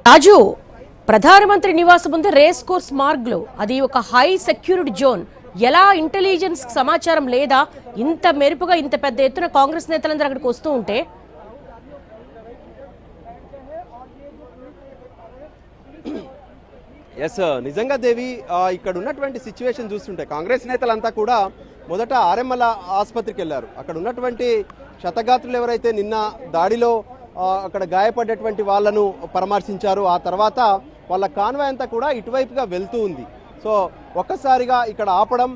రాజు, ప్రధానమంత్రి నివాసం ఉంది రేస్ కోర్స్ మార్గ్లో. అది ఒక హై సెక్యూరిటీ జోన్. ఎలా ఇంటెలిజెన్స్ సమాచారం లేదా? ఇంత మెరుపుగా ఇంత పెద్ద ఎత్తున కాంగ్రెస్ నేతలందరూ అక్కడికి వస్తూ ఉంటే ఎస్, నిజంగా దేవి, ఇక్కడ ఉన్నటువంటి సిచ్యువేషన్ చూస్తుంటే కాంగ్రెస్ నేతలంతా కూడా మొదట ఆర్ఎంఎల్ ఆసుపత్రికి వెళ్ళారు. అక్కడ ఉన్నటువంటి క్షతగాత్రులు ఎవరైతే నిన్న దాడిలో అక్కడ గాయపడ్డటువంటి వాళ్ళను పరామర్శించారు. ఆ తర్వాత వాళ్ళ కాన్వాయ్ అంతా కూడా ఇటువైపుగా వెళ్తూ ఉంది. సో ఒక్కసారిగా ఇక్కడ ఆపడం,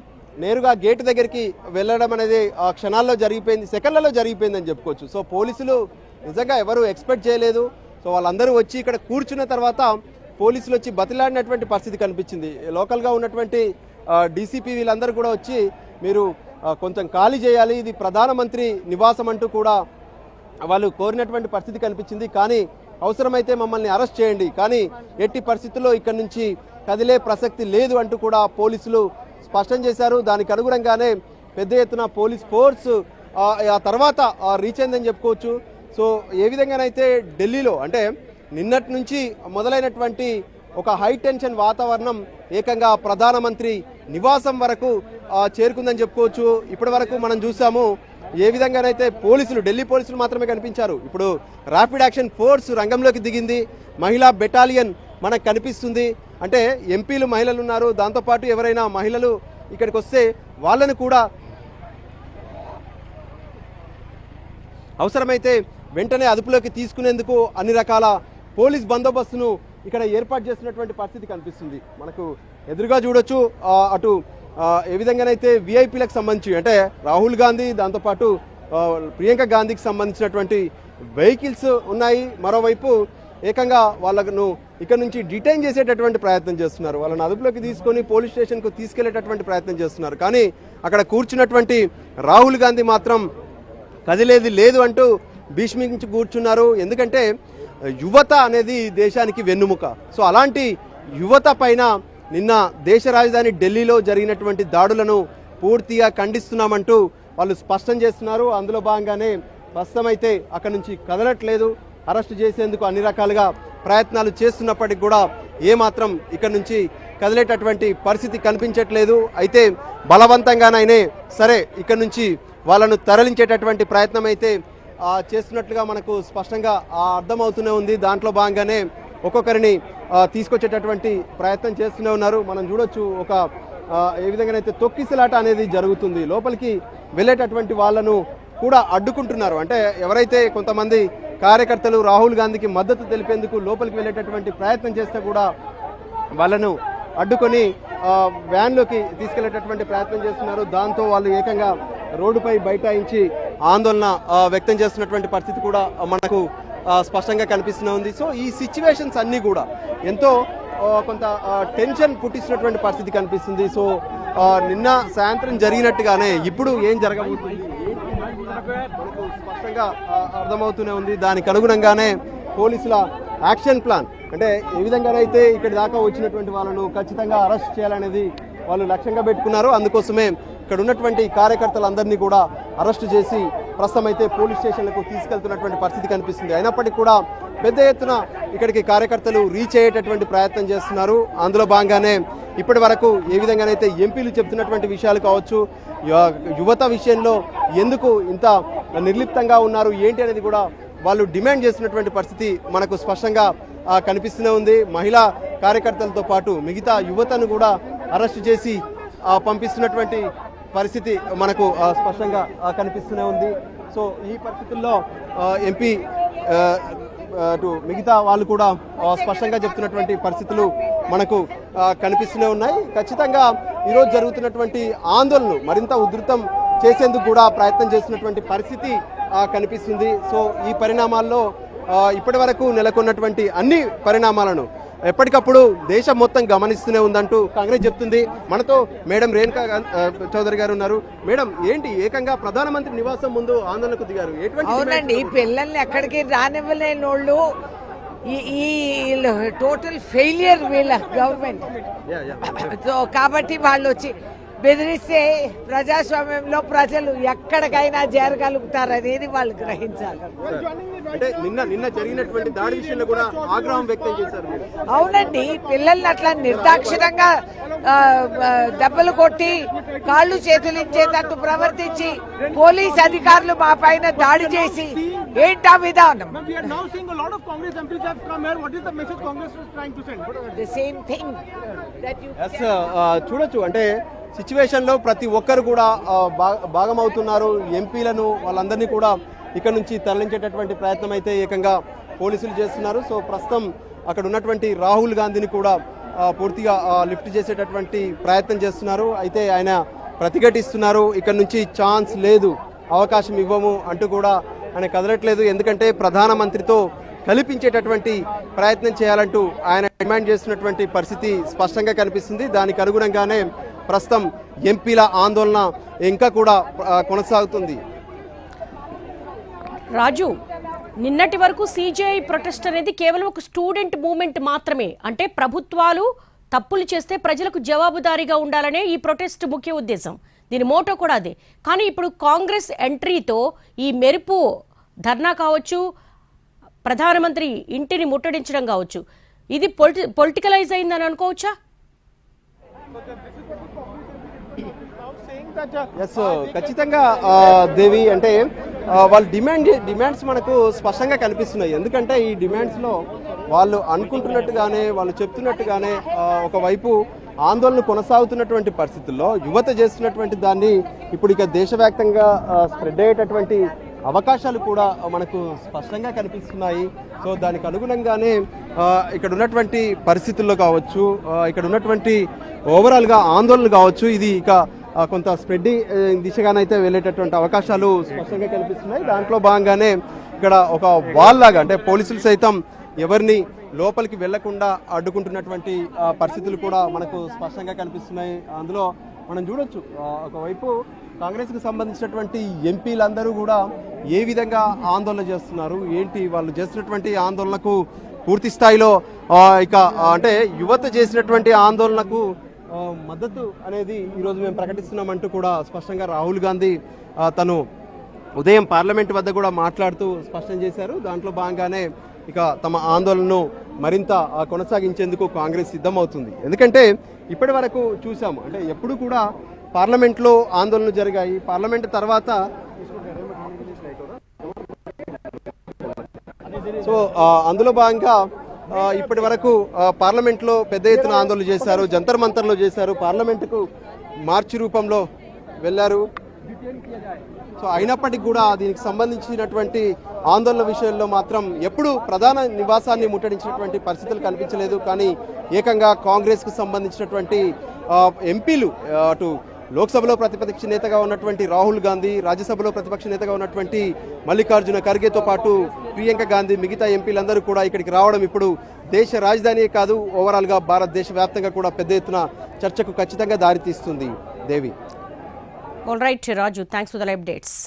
నేరుగా గేటు దగ్గరికి వెళ్ళడం అనేది క్షణాల్లో జరిగిపోయింది, సెకండ్లలో జరిగిపోయిందని చెప్పుకోవచ్చు. సో పోలీసులు నిజంగా ఎవరు ఎక్స్పెక్ట్ చేయలేదు. సో వాళ్ళందరూ వచ్చి ఇక్కడ కూర్చున్న తర్వాత పోలీసులు వచ్చి బతిలాడినటువంటి పరిస్థితి కనిపించింది. లోకల్గా ఉన్నటువంటి డీసీపీ వీళ్ళందరూ కూడా వచ్చి మీరు కొంచెం ఖాళీ చేయాలి, ఇది ప్రధానమంత్రి నివాసం అంటూ కూడా వాళ్ళు కోరినటువంటి పరిస్థితి కనిపించింది. కానీ అవసరమైతే మమ్మల్ని అరెస్ట్ చేయండి, కానీ ఎట్టి పరిస్థితుల్లో ఇక్కడ నుంచి కదిలే ప్రసక్తి లేదు అంటూ కూడా పోలీసులు స్పష్టం చేశారు. దానికి అనుగుణంగానే పెద్ద ఎత్తున పోలీస్ ఫోర్స్ ఆ తర్వాత రీచ్ అయిందని చెప్పుకోవచ్చు. సో ఏ విధంగానైతే ఢిల్లీలో అంటే నిన్నటి నుంచి మొదలైనటువంటి ఒక హై టెన్షన్ వాతావరణం ఏకంగా ప్రధానమంత్రి నివాసం వరకు చేరుకుందని చెప్పుకోవచ్చు. ఇప్పటి వరకు మనం చూసాము ఏ విధంగానైతే పోలీసులు, ఢిల్లీ పోలీసులు మాత్రమే కనిపించారు. ఇప్పుడు ర్యాపిడ్ యాక్షన్ ఫోర్స్ రంగంలోకి దిగింది. మహిళా బెటాలియన్ మనకు కనిపిస్తుంది. అంటే ఎంపీలు మహిళలు ఉన్నారు, దాంతోపాటు ఎవరైనా మహిళలు ఇక్కడికి వస్తే వాళ్ళను కూడా అవసరమైతే వెంటనే అదుపులోకి తీసుకునేందుకు అన్ని రకాల పోలీస్ బందోబస్తును ఇక్కడ ఏర్పాటు చేస్తున్నటువంటి పరిస్థితి కనిపిస్తుంది. మనకు ఎదురుగా చూడొచ్చు. అటు ఏ విధంగానైతే విఐపీలకు సంబంధించి అంటే రాహుల్ గాంధీ, దాంతోపాటు ప్రియాంక గాంధీకి సంబంధించినటువంటి వెహికల్స్ ఉన్నాయి. మరోవైపు ఏకంగా వాళ్ళను ఇక్కడ నుంచి డిటైన్ చేసేటటువంటి ప్రయత్నం చేస్తున్నారు. వాళ్ళని అదుపులోకి తీసుకొని పోలీస్ స్టేషన్కు తీసుకెళ్లేటటువంటి ప్రయత్నం చేస్తున్నారు. కానీ అక్కడ కూర్చున్నటువంటి రాహుల్ గాంధీ మాత్రం కదిలేది లేదు అంటూ భీష్మించి కూర్చున్నారు. ఎందుకంటే యువత అనేది దేశానికి వెన్నుముక. సో అలాంటి యువత పైన నిన్న దేశ రాజధాని ఢిల్లీలో జరిగినటువంటి దాడులను పూర్తిగా ఖండిస్తున్నామంటూ వాళ్ళు స్పష్టం చేస్తున్నారు. అందులో భాగంగానే ప్రస్తుతం అయితే అక్కడి నుంచి కదలట్లేదు. అరెస్ట్ చేసేందుకు అన్ని రకాలుగా ప్రయత్నాలు చేస్తున్నప్పటికీ కూడా ఏమాత్రం ఇక్కడ నుంచి కదిలేటటువంటి పరిస్థితి కనిపించట్లేదు. అయితే బలవంతంగానైనా సరే ఇక్కడ నుంచి వాళ్ళను తరలించేటటువంటి ప్రయత్నం అయితే చేస్తున్నట్లుగా మనకు స్పష్టంగా అర్థమవుతూనే ఉంది. దాంట్లో భాగంగానే ఒక్కొక్కరిని తీసుకొచ్చేటటువంటి ప్రయత్నం చేస్తూనే ఉన్నారు. మనం చూడొచ్చు ఒక ఏ విధంగానైతే తొక్కిసలాట అనేది జరుగుతుంది. లోపలికి వెళ్ళేటటువంటి వాళ్ళను కూడా అడ్డుకుంటున్నారు. అంటే ఎవరైతే కొంతమంది కార్యకర్తలు రాహుల్ గాంధీకి మద్దతు తెలిపేందుకు లోపలికి వెళ్ళేటటువంటి ప్రయత్నం చేస్తే కూడా వాళ్ళను అడ్డుకొని వ్యాన్లోకి తీసుకెళ్లేటటువంటి ప్రయత్నం చేస్తున్నారు. దాంతో వాళ్ళు ఏకంగా రోడ్డుపై బైఠాయించి ఆందోళన వ్యక్తం చేస్తున్నటువంటి పరిస్థితి కూడా మనకు స్పష్టంగా కనిపిస్తూనే ఉంది. సో ఈ సిచ్యువేషన్స్ అన్నీ కూడా ఎంతో కొంత టెన్షన్ పుట్టిస్తున్నటువంటి పరిస్థితి కనిపిస్తుంది. సో నిన్న సాయంత్రం జరిగినట్టుగానే ఇప్పుడు ఏం జరగబోతుంది మనకు స్పష్టంగా అర్థమవుతూనే ఉంది. దానికి అనుగుణంగానే పోలీసుల యాక్షన్ ప్లాన్ అంటే ఏ విధంగానైతే ఇక్కడి దాకా వచ్చినటువంటి వాళ్ళను ఖచ్చితంగా అరెస్ట్ చేయాలనేది వాళ్ళు లక్ష్యంగా పెట్టుకున్నారు. అందుకోసమే ఇక్కడ ఉన్నటువంటి కార్యకర్తలందరినీ కూడా అరెస్టు చేసి ప్రస్తుతం అయితే పోలీస్ స్టేషన్లకు తీసుకెళ్తున్నటువంటి పరిస్థితి కనిపిస్తుంది. అయినప్పటికీ కూడా పెద్ద ఎత్తున ఇక్కడికి కార్యకర్తలు రీచ్ అయ్యేటటువంటి ప్రయత్నం చేస్తున్నారు. అందులో భాగంగానే ఇప్పటి వరకు ఏ విధంగానైతే ఎంపీలు చెప్తున్నటువంటి విషయాలు కావచ్చు, యువత విషయంలో ఎందుకు ఇంత నిర్లిప్తంగా ఉన్నారు ఏంటి అనేది కూడా వాళ్ళు డిమాండ్ చేస్తున్నటువంటి పరిస్థితి మనకు స్పష్టంగా కనిపిస్తూనే ఉంది. మహిళా కార్యకర్తలతో పాటు మిగతా యువతను కూడా అరెస్ట్ చేసి పంపిస్తున్నటువంటి పరిస్థితి మనకు స్పష్టంగా కనిపిస్తూనే ఉంది. సో ఈ పరిస్థితుల్లో ఎంపీ అటు మిగతా వాళ్ళు కూడా స్పష్టంగా చెప్తున్నటువంటి పరిస్థితులు మనకు కనిపిస్తూనే ఉన్నాయి. ఖచ్చితంగా ఈరోజు జరుగుతున్నటువంటి ఆందోళనలు మరింత ఉధృతం చేసేందుకు కూడా ప్రయత్నం చేస్తున్నటువంటి పరిస్థితి కనిపిస్తుంది. సో ఈ పరిణామాల్లో ఇప్పటి వరకు నెలకొన్నటువంటి అన్ని పరిణామాలను ఎప్పటికప్పుడు దేశం మొత్తం గమనిస్తూనే ఉందంటూ కాంగ్రెస్ చెప్తుంది. మనతో మేడం రేణుకా చౌదరి గారు ఉన్నారు. మేడం, ఏంటి ఏకంగా ప్రధానమంత్రి నివాసం ముందు ఆందోళనకు దిగారు? అవునండి, పిల్లల్ని ఎక్కడికి రానివ్వలేని వాళ్ళు ఈ టోటల్ ఫెయిలియర్ వీళ్ళ గవర్నమెంట్. సో కాబట్టి వాళ్ళు వచ్చి బెదిరిస్తే ప్రజాస్వామ్యంలో ప్రజలు ఎక్కడికైనా చేరగలుగుతారనేది వాళ్ళు గ్రహించాలి. అంటే నిన్న జరిగినటువంటి దాడి విషయంలో కూడా ఆగ్రహం వ్యక్తం చేశారు మీరు. అవునండి, పిల్లల్ని అట్లా నిర్దాక్షిణంగా దెబ్బలు కొట్టి కాళ్ళు చేతులు ఇచ్చేటట్టు ప్రవర్తించి పోలీస్ అధికారులు మా పైన దాడి చేసి ఏంటా విధానం? The same thing that you చూడొచ్చు అంటే సిచ్యువేషన్ లో ప్రతి ఒక్కరు కూడా భాగమవుతున్నారు. ఎంపీలను వాళ్ళందరినీ కూడా ఇక్కడ నుంచి తరలించేటటువంటి ప్రయత్నం అయితే ఏకంగా పోలీసులు చేస్తున్నారు. సో ప్రస్తుతం అక్కడ ఉన్నటువంటి రాహుల్ గాంధీని కూడా పూర్తిగా లిఫ్ట్ చేసేటటువంటి ప్రయత్నం చేస్తున్నారు. అయితే ఆయన ప్రతిఘటిస్తున్నారు, ఇక్కడ నుంచి ఛాన్స్ లేదు, అవకాశం ఇవ్వము అంటూ కూడా ఆయన కదలట్లేదు. ఎందుకంటే ప్రధానమంత్రితో కల్పించేటటువంటి ప్రయత్నం చేయాలంటూ ఆయన డిమాండ్ చేస్తున్నటువంటి పరిస్థితి స్పష్టంగా కనిపిస్తుంది. దానికి అనుగుణంగానే ప్రస్తుతం ఎంపీల ఆందోళన ఇంకా కూడా కొనసాగుతుంది. రాజు, నిన్నటి వరకు సిజేఐ ప్రొటెస్ట్ అనేది కేవలం ఒక స్టూడెంట్ మూవ్మెంట్ మాత్రమే. అంటే ప్రభుత్వాలు తప్పులు చేస్తే ప్రజలకు జవాబుదారీగా ఉండాలనే ఈ ప్రొటెస్ట్ ముఖ్య ఉద్దేశం. దీని మోటో కూడా అదే. కానీ ఇప్పుడు కాంగ్రెస్ ఎంట్రీతో ఈ మెరుపు ధర్నా కావచ్చు, ప్రధానమంత్రి ఇంటిని ముట్టడించడం కావచ్చు, ఇది పొలిటికలైజ్ అయిందని అనుకోవచ్చా? ఎస్, ఖచ్చితంగా దేవి. అంటే వాళ్ళ డిమాండ్స్ మనకు స్పష్టంగా కనిపిస్తున్నాయి. ఎందుకంటే ఈ డిమాండ్స్లో వాళ్ళు అనుకుంటున్నట్టుగానే, వాళ్ళు చెప్తున్నట్టుగానే ఒకవైపు ఆందోళన కొనసాగుతున్నటువంటి పరిస్థితుల్లో యువత చేస్తున్నటువంటి దాన్ని ఇప్పుడు ఇక దేశవ్యాప్తంగా స్ప్రెడ్ అయ్యేటటువంటి అవకాశాలు కూడా మనకు స్పష్టంగా కనిపిస్తున్నాయి. సో దానికి అనుగుణంగానే ఇక్కడ ఉన్నటువంటి పరిస్థితుల్లో కావచ్చు, ఇక్కడ ఉన్నటువంటి ఓవరాల్గా ఆందోళనలు కావచ్చు, ఇది ఇక కొంత స్ప్రెడ్ దిశగానైతే వెళ్ళేటటువంటి అవకాశాలు స్పష్టంగా కనిపిస్తున్నాయి. దాంట్లో భాగంగానే ఇక్కడ ఒక వాల్ లాగా, అంటే పోలీసులు సైతం ఎవరిని లోపలికి వెళ్లకుండా అడ్డుకుంటున్నటువంటి పరిస్థితులు కూడా మనకు స్పష్టంగా కనిపిస్తున్నాయి. అందులో మనం చూడొచ్చు, ఒకవైపు కాంగ్రెస్కి సంబంధించినటువంటి ఎంపీలందరూ కూడా ఏ విధంగా ఆందోళన చేస్తున్నారు, ఏంటి వాళ్ళు చేస్తున్నటువంటి ఆందోళనకు పూర్తి స్థాయిలో ఇక అంటే యువత చేసినటువంటి ఆందోళనకు మద్దతు అనేది ఈరోజు మేము ప్రకటిస్తున్నామంటూ కూడా స్పష్టంగా రాహుల్ గాంధీ తను ఉదయం పార్లమెంట్ వద్ద కూడా మాట్లాడుతూ స్పష్టం చేశారు. దాంట్లో భాగంగానే ఇక తమ ఆందోళనను మరింత కొనసాగించేందుకు కాంగ్రెస్ సిద్ధమవుతుంది. ఎందుకంటే ఇప్పటి వరకు చూసాము, అంటే ఎప్పుడు కూడా పార్లమెంట్లో ఆందోళనలు జరిగాయి. పార్లమెంట్ తర్వాత సో అందులో భాగంగా ఇప్పటి వరకు పార్లమెంట్లో పెద్ద ఎత్తున ఆందోళన చేశారు, జంతర్ మంతర్లో చేశారు, పార్లమెంటుకు మార్చి రూపంలో వెళ్ళారు. సో అయినప్పటికీ కూడా దీనికి సంబంధించినటువంటి ఆందోళన విషయంలో మాత్రం ఎప్పుడు ప్రధాన నివాసాన్ని ముట్టడించినటువంటి పరిస్థితులు కనిపించలేదు. కానీ ఏకంగా కాంగ్రెస్కు సంబంధించినటువంటి ఎంపీలు, అటు లోక్సభలో ప్రతిపక్ష నేతగా ఉన్నటువంటి రాహుల్ గాంధీ, రాజ్యసభలో ప్రతిపక్ష నేతగా ఉన్నటువంటి మల్లికార్జున ఖర్గేతో పాటు ప్రియాంక గాంధీ, మిగతా ఎంపీలందరూ కూడా ఇక్కడికి రావడం ఇప్పుడు దేశ రాజధానియే కాదు, ఓవరాల్గా భారతదేశ వ్యాప్తంగా కూడా పెద్ద ఎత్తున చర్చకు ఖచ్చితంగా దారితీస్తుంది. Devi. All right Raju, thanks for the live updates.